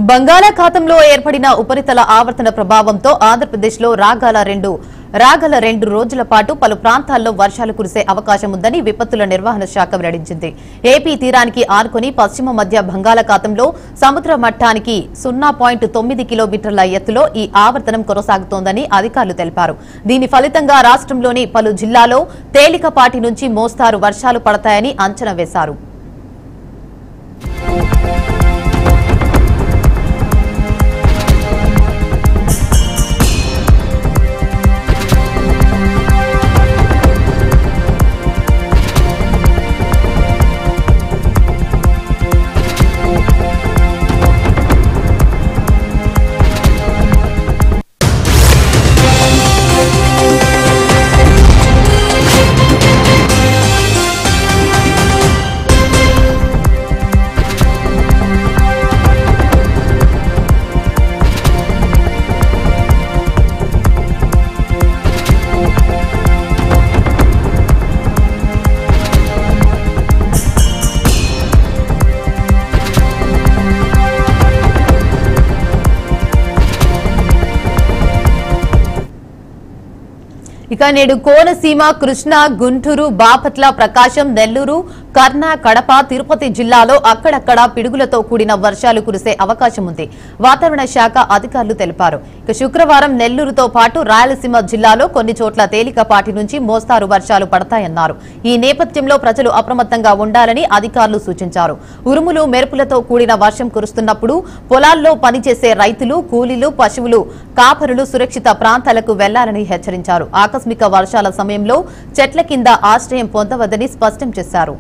బంగాళాఖాతంలో ఏర్పడిన ఉపరితల ఆవర్తన ప్రభావంతో ఆంధ్రప్రదేశ్లో రాగల రెండు రోజుల పాటు పలు ప్రాంతాల్లో వర్షాలు కురిసే అవకాశం ఉందని విపత్తుల నిర్వహణ శాఖ వెల్లడించింది. ఏపీ తీరానికి ఆనుకుని పశ్చిమ మధ్య బంగాళాఖాతంలో సముద్ర మట్టానికి 0.9 కిలోమీటర్ల ఎత్తులో ఈ ఆవర్తనం కొనసాగుతోందని అధికారులు తెలిపారు. దీని ఫలితంగా రాష్ట్రంలోని పలు జిల్లాల్లో తేలికపాటి నుంచి మోస్తారు వర్షాలు పడతాయని అంచనా వేశారు. ఇక నేడు కోనసీమ, కృష్ణా, గుంటూరు, బాపట్ల, ప్రకాశం, నెల్లూరు, కర్ణా, కడప, తిరుపతి జిల్లాలో అక్కడక్కడ పిడుగులతో కూడిన వర్షాలు కురిసే అవకాశం ఉంది. వాతావరణ శాఖ అధికారులు తెలిపారు. ఇక శుక్రవారం నెల్లూరుతో పాటు రాయలసీమ జిల్లాలో కొన్ని చోట్ల తేలికపాటి నుంచి మోస్తారు వర్షాలు పడతాయన్నారు. ఈ నేపథ్యంలో ప్రజలు అప్రమత్తంగా ఉండాలని అధికారులు సూచించారు. ఉరుములు, మెరుపులతో కూడిన వర్షం కురుస్తున్నప్పుడు పొలాల్లో పనిచేసే రైతులు, కూలీలు, పశువులు కాపరులు సురక్షిత ప్రాంతాలకు వెళ్లాలని హెచ్చరించారు. ఆకస్మిక వర్షాల సమయంలో చెట్ల కింద ఆశ్రయం పొందవద్దని స్పష్టం చేశారు.